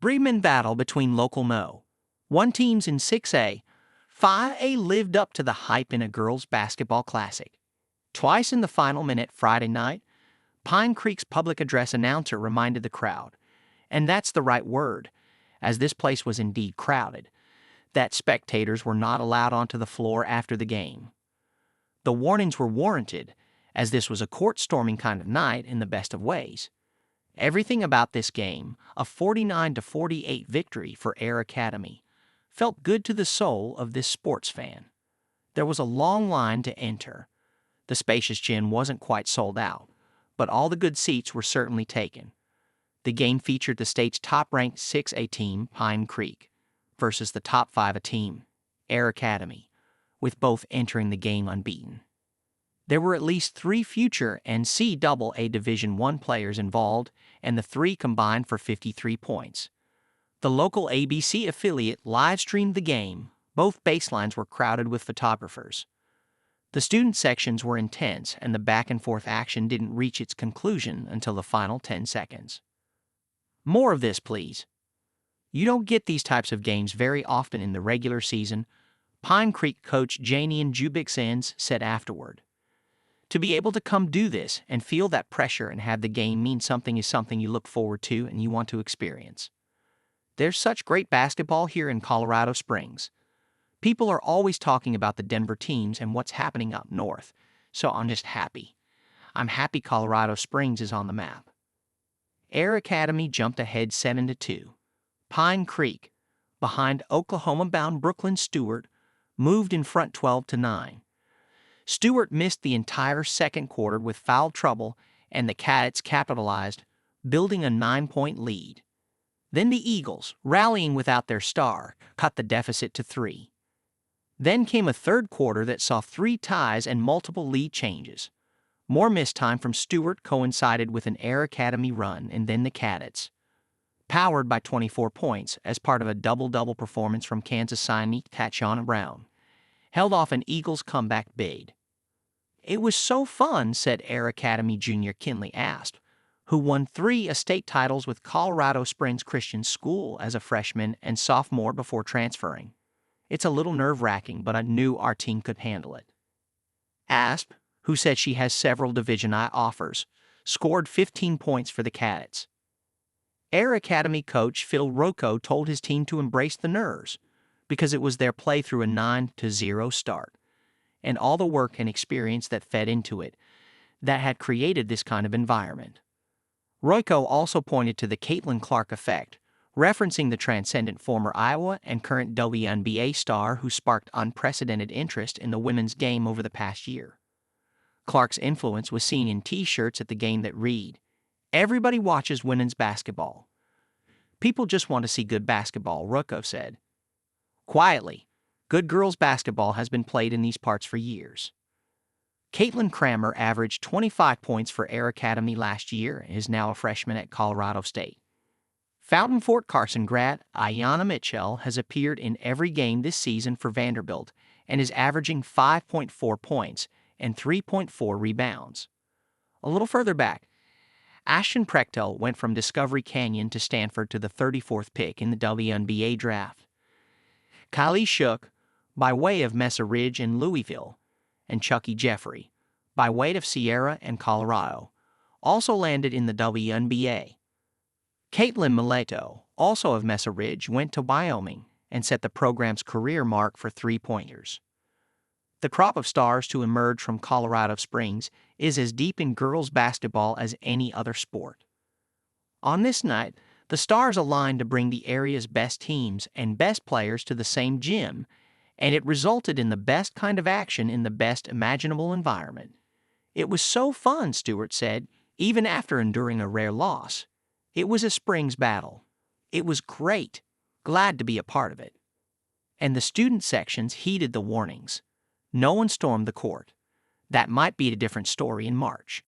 Briggeman battle between local Mo. One teams in 6A. 5A lived up to the hype in a girls' basketball classic. Twice in the final minute Friday night, Pine Creek's public address announcer reminded the crowd, and that's the right word, as this place was indeed crowded, that spectators were not allowed onto the floor after the game. The warnings were warranted, as this was a court-storming kind of night in the best of ways. Everything about this game, a 49-48 victory for Air Academy, felt good to the soul of this sports fan. There was a long line to enter. The spacious gym wasn't quite sold out, but all the good seats were certainly taken. The game featured the state's top-ranked 6A team, Pine Creek, versus the top 5A team, Air Academy, with both entering the game unbeaten. There were at least 3 future NCAA Division I players involved, and the 3 combined for 53 points. The local ABC affiliate live-streamed the game. Both baselines were crowded with photographers. The student sections were intense, and the back-and-forth action didn't reach its conclusion until the final 10 seconds. More of this, please. You don't get these types of games very often in the regular season, Pine Creek coach Janian Jubixens said afterward. To be able to come do this and feel that pressure and have the game mean something is something you look forward to and you want to experience. There's such great basketball here in Colorado Springs. People are always talking about the Denver teams and what's happening up north, so I'm just happy. I'm happy Colorado Springs is on the map. Air Academy jumped ahead 7-2. Pine Creek, behind Oklahoma-bound Brooklyn Stewart, moved in front 12-9. Stewart missed the entire second quarter with foul trouble, and the Cadets capitalized, building a 9-point lead. Then the Eagles, rallying without their star, cut the deficit to 3. Then came a third quarter that saw 3 ties and multiple lead changes. More missed time from Stewart coincided with an Air Academy run, and then the Cadets, powered by 24 points as part of a double-double performance from Kansas signee Tatiana Brown, held off an Eagles comeback bid. It was so fun, said Air Academy junior Kinley Asp, who won 3 state titles with Colorado Springs Christian School as a freshman and sophomore before transferring. It's a little nerve-wracking, but I knew our team could handle it. Asp, who said she has several Division I offers, scored 15 points for the Cadets. Air Academy coach Phil Rocco told his team to embrace the nerves, because it was their play through a 9-0 start, and all the work and experience that fed into it that had created this kind of environment. Royko also pointed to the Caitlin Clark effect, referencing the transcendent former Iowa and current WNBA star who sparked unprecedented interest in the women's game over the past year. Clark's influence was seen in T-shirts at the game that read, "Everybody watches women's basketball. People just want to see good basketball," Royko said. Quietly, good girls' basketball has been played in these parts for years. Caitlin Kramer averaged 25 points for Air Academy last year and is now a freshman at Colorado State. Fountain Fort Carson grad Ayanna Mitchell has appeared in every game this season for Vanderbilt and is averaging 5.4 points and 3.4 rebounds. A little further back, Ashton Prechtel went from Discovery Canyon to Stanford to the 34th pick in the WNBA draft. Kylie Shook, by way of Mesa Ridge and Louisville, and Chucky Jeffrey, by way of Sierra and Colorado, also landed in the WNBA. Caitlin Mileto, also of Mesa Ridge, went to Wyoming and set the program's career mark for 3-pointers. The crop of stars to emerge from Colorado Springs is as deep in girls' basketball as any other sport. On this night, the stars aligned to bring the area's best teams and best players to the same gym, and it resulted in the best kind of action in the best imaginable environment. It was so fun, Stewart said, even after enduring a rare loss. It was a Springs battle. It was great. Glad to be a part of it. And the student sections heeded the warnings. No one stormed the court. That might be a different story in March.